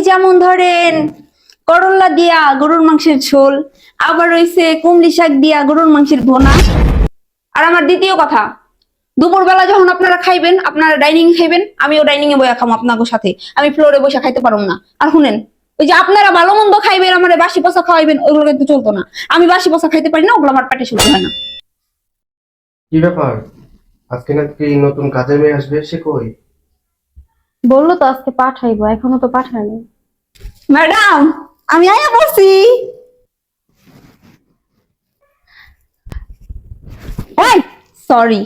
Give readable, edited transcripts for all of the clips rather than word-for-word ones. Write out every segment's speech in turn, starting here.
যেমন ধরেন করল্লা দিয়া গরুর মাংসের ঝোল, আবার রইছে কুমড়ি শাক দিয়া গরুর মাংসের ভুনা। আর আমার দ্বিতীয় কথা, দুপুরবেলা যখন আপনারা খাইবেন, আপনারা ডাইনিং খাইবেন, আমিও ডাইনিং এ বইয়া খামো আপনাদের সাথে। আমি ফ্লোরে বসে খাইতে পারবো না। আর শুনেন, ওই যে আপনারা ভালো মন্দ খাইবেন, আমার বাসি পচা খাওয়াইবেন, ওইগুলো কিন্তু চলতো না। আমি বাসি পচা খাইতে পারি না, ওগুলো আমার পেটে শুরু হয় না। কি ব্যাপার? আজকে নাকি নতুন কাজের মেয়ে আসবে, সে কই? বললো তো আজকে পাঠাইবো, এখনো তো পাঠায়নি। ম্যাডাম, আমি আয়া বসি। সরি।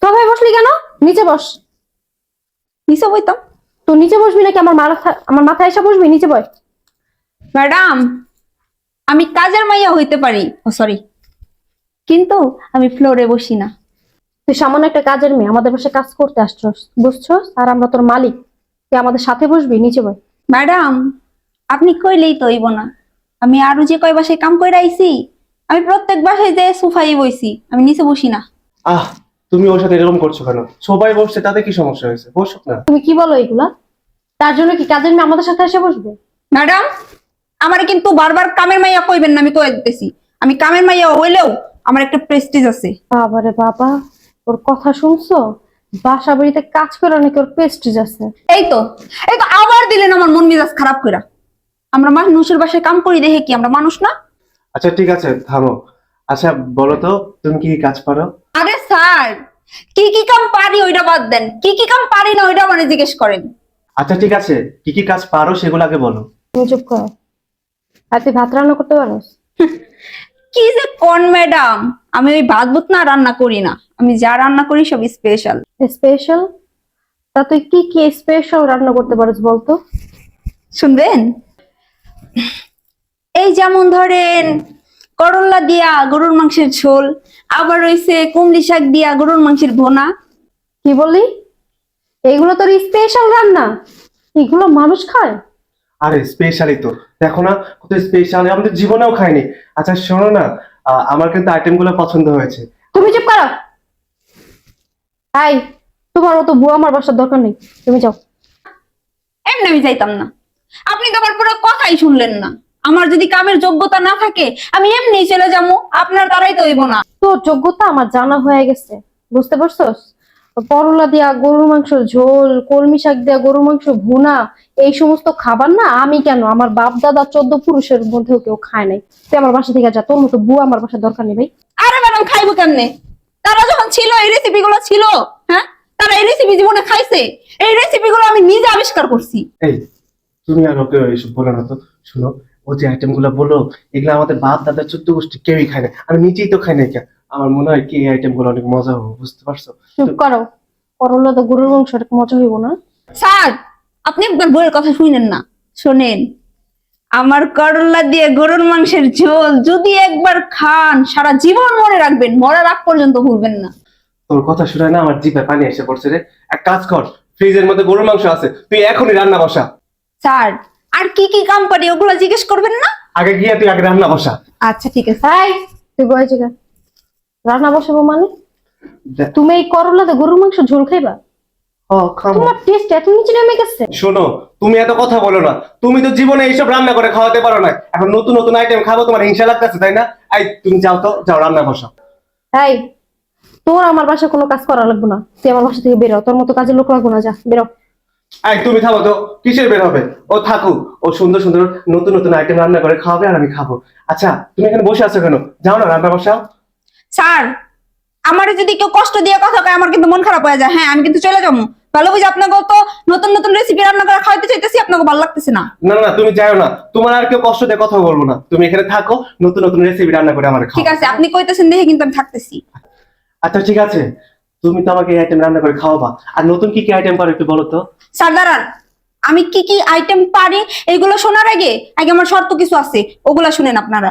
তবে বসলি কেন? নিচে বস। নিচে বইতাম। তো নিচে বসবি নাকি আমার মাথায় এসে বসবি? নিচে বয়। ম্যাডাম, আমি কাজের মাইয়া হইতে পারি, ও সরি, কিন্তু আমি ফ্লোরে বসি না। তুই সামান্য একটা কাজের মেয়ে, আমাদের পাশে কাজ করতে আসছস, বুঝছস? আর আমরা তোর মালিক, তুই আমাদের সাথে বসবি। নিচে বয়। ম্যাডাম, আপনি কইলেই তো হইব না। আমি আরো যে কয় বাসায় কাম কইরা আইছি, আমি প্রত্যেক বাসায় যে সোফায় বইছি, আমি নিচে বসি না। আহ, তুমি ওর সাথে এরকম করছো কেন? সবাই বসছে, তাতে কি সমস্যা হয়েছে? বসুক না। তুমি কি বলো এগুলা? তার জন্য কি কাজের মেয়ে আমাদের সাথে এসে বসবে? ম্যাডাম, আমারে কিন্তু বারবার কামের মাইয়া কইবেন না, আমি কয়ে দিতেছি। আমি কামের মাইয়া হইলেও আমার একটা প্রেস্টিজ আছে। বাবারে বাবা, ওর কথা শুনছো? বাসা বাড়িতে কাজ করে নাকি ওর প্রেস্টিজ আছে। এই তো আবার দিলেন আমার মন মেজাজ খারাপ কইরা। আমরা মানুষের বাসায় কাম করি দেখে কি আমরা মানুষ না? আচ্ছা ঠিক আছে, থামো। আচ্ছা বলো তো, তুমি কি কি কাজ পারো? আরে স্যার, কি কি কাম পারি ওইটা বাদ দেন, কি কি কাম পারি না ওইটা মানে জিজ্ঞেস করেন। আচ্ছা ঠিক আছে, কি কি কাজ পারো সেগুলো আগে বলো। তুমি চুপ কর। আর তুই ভাত রান্না করতে পারোস? কি যে কোন ম্যাডাম, আমি ওই ভাত ভুত না রান্না করি না। আমি যা রান্না করি সব স্পেশাল। স্পেশাল? তা তুই কি কি স্পেশাল রান্না করতে পারিস বলতো? শুনবেন? এই যেমন ধরেন করল্লা দিয়া গরুর মাংসের ঝোল, আবার রইছে কুমড়ি শাক দিয়া গরুর মাংসের ভুনা। কি বললি? এইগুলো তোর স্পেশাল রান্না? এগুলো মানুষ খায়? আরে স্পেশালি তো, দেখো না কত স্পেশাল, আমাদের জীবনেও খাইনি। আচ্ছা শোনো না, আমার কিন্তু আইটেম গুলো পছন্দ হয়েছে। তুমি চুপ করো। তাই তোমার মতো বুয়া আমার বাসার দরকার নেই, তুমি যাও। এমনি আমি যাইতাম না। আপনি তো আমার পুরো কথাই শুনলেন না। আমার যদি কামের যোগ্যতা না থাকে, আমি এমনি চলে যাবো, আপনার দ্বারাই তো হইব না। তোর যোগ্যতা আমার জানা হয়ে গেছে, বুঝতে পারছস? করলা দিয়া গরুর মাংস ঝোল, কলমি শাক দিয়া গরুর মাংস ভুনা, এই সমস্ত খাবার না আমি কেন, আমার বাপ দাদা 14 পুরুষের মধ্যেও কেউ খায় নাই। তুই আমার বাসা থেকে যা, তোর মতো বুয়া আমার বাসার দরকার নেই ভাই। আরে ম্যাডাম, খাইবো কেমনে? তারা যখন ছিল, এই রেসিপি গুলো ছিল, হ্যাঁ, তারা এই রেসিপি জীবনে খাইছে। এই রেসিপি গুলো আমি নিজে আবিষ্কার করছি। এই, তুমি আর ওকে এইসব বলো না তো। শুনো, ও যে আইটেম গুলো বললো, এগুলো আমাদের বাপ দাদা 14 গোষ্ঠী কেউই খায় না, আমি নিজেই তো খাই না। কেন? আমার মনে হয় কি এই আইটেম গুলো অনেক মজা হবে, বুঝতে পারছো? চুপ করো। করলা তো গরুর মাংস, এটা মজা হইব না? স্যার, আপনি একবার বইয়ের কথা শুনেন না। শোনেন, আমার করলা দিয়ে গরুর মাংসের ঝোল যদি একবার খান, সারা জীবন মনে রাখবেন, মরার আগ পর্যন্ত ভুলবেন না। তোর কথা শুনে না আমার জিভে পানি এসে পড়ছে রে। এক কাজ কর, ফ্রিজের মধ্যে গরুর মাংস আছে, তুই এখনই রান্না বসা। স্যার, আর কি কি কাম পারি ওগুলো জিজ্ঞেস করবেন না। আগে গিয়ে তুই আগে রান্না বসা। আচ্ছা ঠিক আছে। তাই তুই বয় জায়গা রান্না বসাবো মানে? দেখ- তুমি এই করলাতে গরুর মাংস ঝোল খাইবা? খাবো। তোমার টেস্ট এত নিচে নেমে গেছে? শোনো, তুমি এত কথা বলো না। তুমি তো জীবনে এইসব রান্না করে খাওয়াতে পারো না, এখন নতুন নতুন আইটেম খাবো, তোমার হিংসা লাগতেছে তাই না? এই তুমি যাও তো, যাও রান্না বসা। তাই তোর আমার বাসায় কোনো কাজ করা লাগবে না, তুই আমার বাসা থেকে বেরো, তোর মতো কাজের লোক লাগবো না, যা বেরো। এই তুমি থামো তো, কিসের বের হবে? ও থাকুক, ও সুন্দর সুন্দর নতুন নতুন আইটেম রান্না করে খাওয়াবে আর আমি খাবো। আচ্ছা তুমি এখানে বসে আছো কেন? যাও না রান্না বসাও। স্যার, আমারে যদি কেউ কষ্ট দিয়ে কথা কয়, আমার কিন্তু মন খারাপ হয়ে যায়। হ্যাঁ, আমি কিন্তু চলে যাবো। ভালো বুঝে আপনাকে তো নতুন নতুন রেসিপি রান্না করে খাওয়াতে চাইতেছি, আপনাকে ভালো লাগতেছে না। না না না, তুমি যাও না, তোমার আর কেউ কষ্ট দিয়ে কথা বলবো না। তুমি এখানে থাকো, নতুন নতুন রেসিপি রান্না করে আমার খাও। ঠিক আছে, আপনি কইতেছেন দেখে কিন্তু আমি থাকতেছি। আচ্ছা ঠিক আছে, তুমি তো আমাকে এই আইটেম রান্না করে খাওয়াবা। আর নতুন কি কি আইটেম পারো একটু বলো তো। স্যার দাঁড়ান, আমি কি কি আইটেম পারি এগুলো শোনার আগে আগে আমার শর্ত কিছু আছে, ওগুলা শুনেন আপনারা।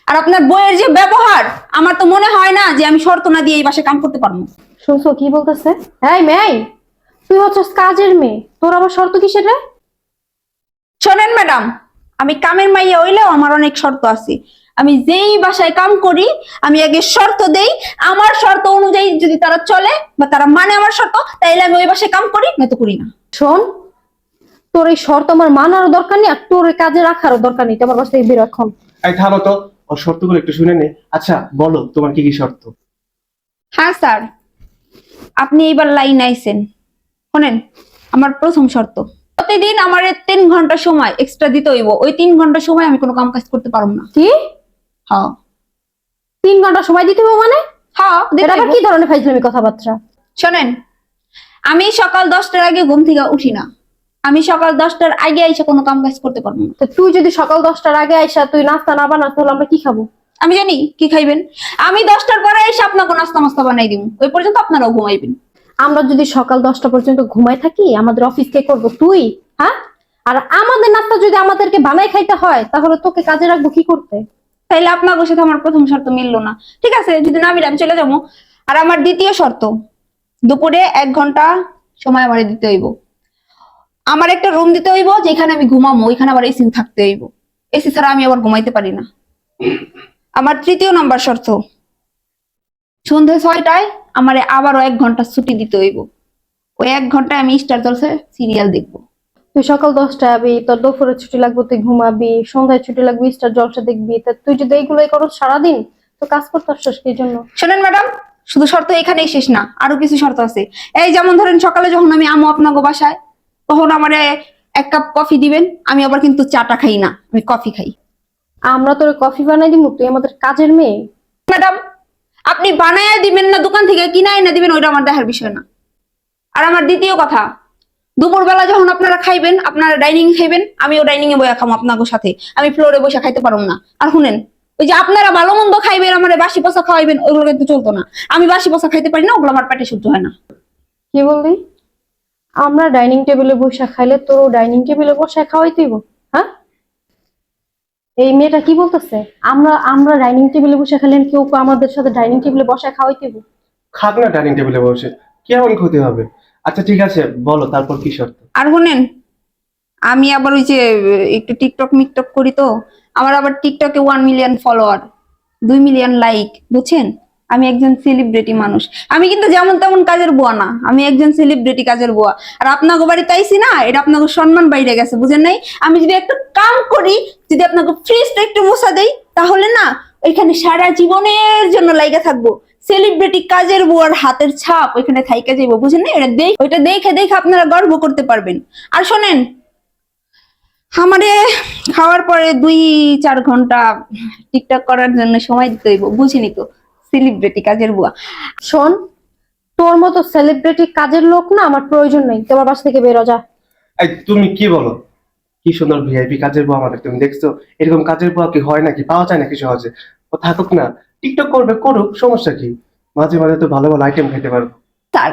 আর আপনার বইয়ের যে ব্যবহার, আমার তো মনে হয় না যে আমি শর্ত না দিয়ে এই বাসায় কাম করতে পারবো। শুনছো কি বলতেছে? এই মেয়ে, তুই হচ্ছিস কাজের মেয়ে, তোর আবার শর্ত কিসের রে? শোনেন ম্যাডাম, আমি কামের মাইয়া হইলেও আমার অনেক শর্ত আছে। আমি যেই বাসায় কাম করি, আমি আগে শর্ত দেই। আমার শর্ত অনুযায়ী যদি তারা চলে বা তারা মানে আমার শর্ত, তাইলে আমি ওই বাসায় কাম করি, নয়তো করি না। শোন, তোর এই শর্ত আমার মানারও দরকার নেই, আর তোর এই কাজে রাখারও দরকার নেই। তোমার বাসা থেকে বের হ এখন। এই থামো তো, ওর শর্তগুলো একটু শুনে নে। আচ্ছা বলো তোমার কি কি শর্ত? হ্যাঁ স্যার, আপনি এইবার লাইন আইছেন। শোনেন, আমার প্রথম শর্ত, প্রতিদিন আমার 3 ঘন্টা সময় এক্সট্রা দিতে হইব। ওই 3 ঘন্টা সময় আমি কোনো কাম কাজ করতে পারবো না। কি হ্যাঁ 3 ঘন্টা সময় দিতে হবে মানে? হ্যাঁ, দিতে এটা আবার হইব। কি ধরনের ফাইজলামি কথাবার্তা? শোনেন, আমি সকাল 10টার আগে ঘুম থেকে উঠি না। আমি সকাল 10টার আগে এসে কোনো কাম কাজ করতে পারবো না। তো তুই যদি সকাল 10টার আগে আইসা তুই নাস্তা না বানাস তাহলে আমরা কি খাবো? আমি জানি কি খাইবেন। আমি 10টার পরে এসে আপনাকে নাস্তা মাস্তা বানাই দিব। ওই পর্যন্ত আপনারাও ঘুমাইবেন। আমরা যদি সকাল 10টা পর্যন্ত ঘুমাই থাকি, আমাদের অফিস কে করবো? তুই? হ্যাঁ, আর আমাদের নাস্তা যদি আমাদেরকে বানাই খাইতে হয় তাহলে তোকে কাজে রাখবো কি করতে? তাইলে আপনার সাথে আমার প্রথম শর্ত মিললো না। ঠিক আছে, যদি না মিলে আমি চলে যাবো। আর আমার দ্বিতীয় শর্ত, দুপুরে 1 ঘন্টা সময় আমার দিতে হইব। আমার একটা রুম দিতে হইব যেখানে আমি ঘুমাবো, ওইখানে আবার এসি থাকতে হইব। এসি ছাড়া আমি আবার ঘুমাইতে পারি না। আমার তৃতীয় নাম্বার শর্ত, সন্ধ্যে 6টায় আমারে আবারও 1 ঘন্টা ছুটি দিতে হইব। ওই 1 ঘন্টায় আমি স্টার জলসে সিরিয়াল দেখবো। তুই সকাল 10টায় আবি, তোর দুপুরে ছুটি লাগবে, তুই ঘুমাবি, সন্ধ্যায় ছুটি লাগবে, স্টার জলসা দেখবি। তা তুই যদি এইগুলোই করো সারাদিন, তো কাজ করতে আসছিস কি জন্য? শোনেন ম্যাডাম, শুধু শর্ত এখানেই শেষ না, আরো কিছু শর্ত আছে। এই যেমন ধরেন, সকালে যখন আমি আমো আপনাকে বাসায়, তখন আমারে 1 কাপ কফি দিবেন। আমি আবার কিন্তু চাটা খাই না, আমি কফি খাই। আমরা তোর কফি বানাই দিব? তুই আমাদের কাজের মেয়ে? ম্যাডাম, আপনি বানায়া দিবেন না দোকান থেকে কিনা এনে দিবেন, ওইটা আমার দেখার বিষয় না। আর আমার দ্বিতীয় কথা, দুপুরবেলা যখন আপনারা খাইবেন, আপনারা ডাইনিং খাইবেন, আমিও ডাইনিং এ বসে খাবো আপনাদের সাথে। আমি ফ্লোরে বসে খাইতে পারবো না। আর শুনেন, ওই যে আপনারা ভালো মন্দ খাইবেন, আমার বাসি পচা খাওয়াইবেন, ওইগুলো কিন্তু চলতো না। আমি বাসি পচা খাইতে পারি না, ওগুলো আমার পেটে সহ্য হয় না। কি বললি? আমরা ডাইনিং টেবিলে বসে খাইলে তোর ডাইনিং টেবিলে বসে খাওয়াই তুইব? হ্যাঁ, এই মেয়েটা কি বলতেছে? আমরা আমরা ডাইনিং টেবিলে বসে খাইলে কেউ আমাদের সাথে ডাইনিং টেবিলে বসে খাওয়াই তুইব? খাক না ডাইনিং টেবিলে বসে, কি এমন ক্ষতি হবে? আচ্ছা ঠিক আছে বলো তারপর কি শর্ত? আর শুনেন, আমি আবার ওই যে একটু টিকটক মিকটক করি, তো আমার আবার টিকটকে 1 মিলিয়ন ফলোয়ার, 2 মিলিয়ন লাইক, বুঝছেন? আমি একজন সেলিব্রিটি মানুষ। আমি কিন্তু যেমন তেমন কাজের বুয়া না, আমি একজন সেলিব্রিটি কাজের বুয়া। আর আপনাকে বাড়িতে আইছি না, এটা আপনাকে সম্মান বাইরে গেছে, বুঝেন নাই? আমি যদি একটা কাম করি, যদি আপনাকে ফ্রিজটা একটু মোছা দেই, তাহলে না ওইখানে সারা জীবনের জন্য লাইগা থাকবো সেলিব্রিটি কাজের বুয়ার হাতের ছাপ, ওইখানে থাইকা যাইবো, বুঝেন না? ওইটা দেখে দেখে আপনারা গর্ব করতে পারবেন। আর শোনেন, আমারে খাওয়ার পরে 2-4 ঘন্টা টিকটক করার জন্য সময় দিতে হইব, বুঝিনি তো? সেলিব্রিটি কাজের বুয়া। শোন, তোর মতো সেলিব্রিটি কাজের লোক না আমার প্রয়োজন নেই। তোমার বাসা থেকে বেরো যা। এই তুমি কি বলো? কি সুন্দর ভিআইপি কাজের বউ আমাদের, তুমি দেখছো? এরকম কাজের বউ কি হয় নাকি, পাওয়া যায় নাকি সহজে? ও থাকুক না, টিকটক করবে করুক, সমস্যা কি? মাঝে মাঝে তো ভালো ভালো আইটেম খেতে পারবো। স্যার,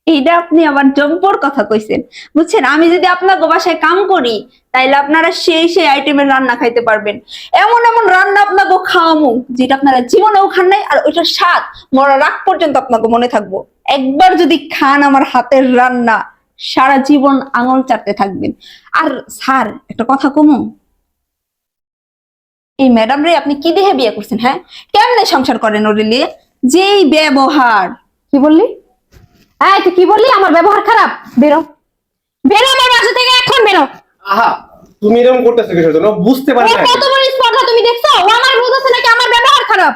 এইটা আপনি আবার জম্পর কথা কইছেন, বুঝছেন? আমি যদি আপনার বাসায় কাম করি, তাইলে আপনারা সেই সেই আইটেমের রান্না খাইতে পারবেন। এমন এমন রান্না আপনাকে খাওয়ামু যেটা আপনারা জীবনেও খান নাই, আর ওইটার স্বাদ মরা রাগ পর্যন্ত আপনাকে মনে থাকবো। একবার যদি খান আমার হাতের রান্না, সারা জীবন আঙুল চাটতে থাকবেন। আর স্যার, একটা কথা কমু, এই ম্যাডাম রে আপনি কি দেখে বিয়ে করছেন? হ্যাঁ, কেমনে সংসার করেন ওরে নিয়ে? যেই ব্যবহার! কি বললি? এই তুই কি বললি? আমার ব্যবহার খারাপ? বেরো, বেরো আমার বাসা থেকে, এখন বেরো। আহা, তুমি এরকম করতেছো কিসের জন্য? বুঝতে পারি ওর না। কত বড় স্পর্ধা তুমি দেখছো? ও আমার বলতেছে নাকি আমার ব্যবহার খারাপ?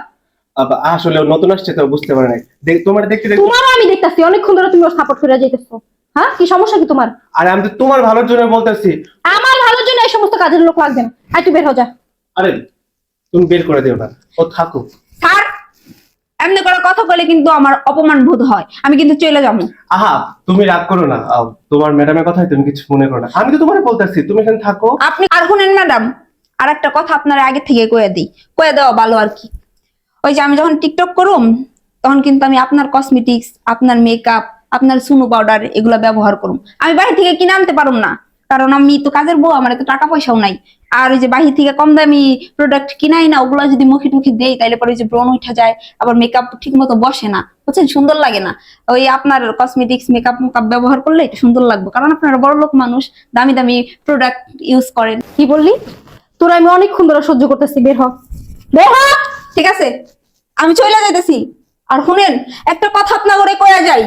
আসলে ও নতুন আসছে তো বুঝতে পারে নাই। তোমার দেখতে দেখতে তোমারও আমি দেখতাছি অনেকক্ষণ ধরে তুমি ওর সাপোর্ট করে যাইতেছো। হ্যাঁ, কি সমস্যা কি তোমার? আরে আমি তো তোমার ভালোর জন্য বলতেছি। আমার ভালোর জন্য এই সমস্ত কাজের লোক লাগবে না। আর তুই বের হও যা। আরে তুমি বের করে দিও না, ও থাকুক। স্যার, এমনি করে কথা বলে কিন্তু আমার অপমান বোধ হয়, আমি কিন্তু চলে যাবো। আহা তুমি রাগ করো না, তোমার ম্যাডামের কথাই তুমি কিছু মনে করো না। আমি তো তোমার বলতেছি তুমি এখানে থাকো। আপনি আর শুনেন ম্যাডাম, আর একটা কথা আপনার আগে থেকে কয়ে দেওয়া ভালো আর কি। ওই যে আমি যখন টিকটক করুম, তখন কিন্তু আমি আপনার কসমেটিক্স, আপনার মেকআপ, আপনার সুনু পাউডার এগুলা ব্যবহার করুম। আমি বাহির থেকে কিনে আনতে পারুম না, কারণ আমি তো কাজের বউ, আমার তো টাকা পয়সাও নাই। আর ওই যে বাহির থেকে কম দামি প্রোডাক্ট কিনাই না, ওগুলা যদি মুখে টুখে দেই, তাইলে পরে ওই যে ব্রণ উঠা যায়, আবার মেকআপ ঠিক মতো বসে না, বুঝছেন? সুন্দর লাগে না। ওই আপনার কসমেটিক্স মেকআপ ব্যবহার করলে একটু সুন্দর লাগবে, কারণ আপনারা বড় লোক মানুষ, দামি দামি প্রোডাক্ট ইউজ করেন। কি বললি? তোরা আমি অনেকক্ষণ ধরে সহ্য করতেছি, বের হ, বের হ। ঠিক আছে, আমি চলে যাইতেছি। আর শুনেন, একটা কথা আপনার করে কয়া যাই,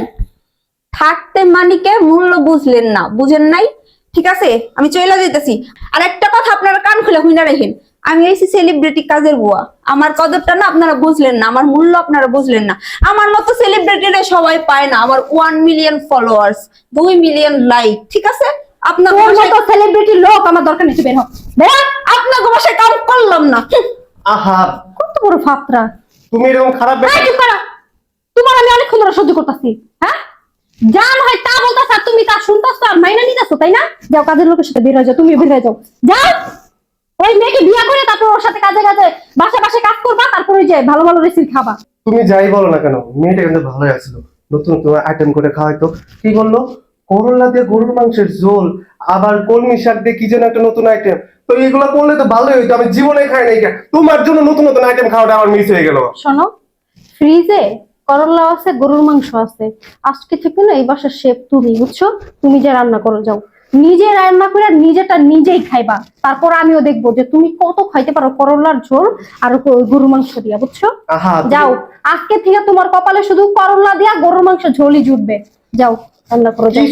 থাকতে মানিকে মূল্য বুঝলেন না, বুঝেন নাই? ঠিক আছে, আমি চলে যেতেছি। আর একটা কথা আপনারা কান খুলে শুনে রাখেন, আমি এইছি সেলিব্রিটি কাজের বুয়া। আমার কদরটা না আপনারা বুঝলেন না, আমার মূল্য আপনারা বুঝলেন না। আমার মতো সেলিব্রিটিরা সবাই পায় না। আমার 1 মিলিয়ন ফলোয়ার্স, 2 মিলিয়ন লাইক, ঠিক আছে? আপনার তোর বাসায় মতো সেলিব্রিটি লোক আমার দরকার নেই, তুই বের হ। বের হ। আপনার বাসায় কাম করলাম না। আহা, কত বড় ফাত্রা। তুমি এরকম খারাপ এই চুপ করো। তোমার আমি অনেকক্ষণ ধরে সহ্য করতেছি। হ্যাঁ, যা হয় তা বলতেছ আর তুমি তা শুনতেছ আর মাইনা নিতেছো, তাই না? যাও কাজের লোকের সাথে বের হয়ে যাও, তুমি বের হয়ে যাও। যাও, ওই মেয়েকে বিয়ে করে তারপর ওর সাথে কাজে কাজে বাসা বাসা কাজ করবা, তারপরে যে ভালো ভালো রেসিপি খাবা। তুমি যাই বলো না কেন, মেয়েটা কিন্তু ভালোই আসলো। নতুন নতুন আইটেম করে খাওয়াইতো। কি করলো? করলা দিয়ে গরুর মাংসের ঝোল, আবার কলমি শাক দিয়ে কি যেন একটা নতুন আইটেম। তো এগুলো করলে তো ভালোই হইতো, আমি জীবনে খাই নাই। তোমার জন্য নতুন নতুন আইটেম খাওয়াটা আমার মিস হয়ে গেল। শোনো, ফ্রিজে করলা আছে, গরুর মাংস আছে। আজকে থেকে না এই বাসার শেফ তুমি, বুঝছো? তুমি যে রান্না করো, যাও নিজে রান্না করে নিজেটা নিজেই খাইবা। তারপর আমিও দেখবো যে তুমি কত খাইতে পারো করলার ঝোল আর গরুর মাংস দিয়া, বুঝছো? আহা, যাও, আজকে থেকে তোমার কপালে শুধু করলা দিয়া গরুর মাংস ঝোলই জুটবে। যাও রান্না করো, যাও।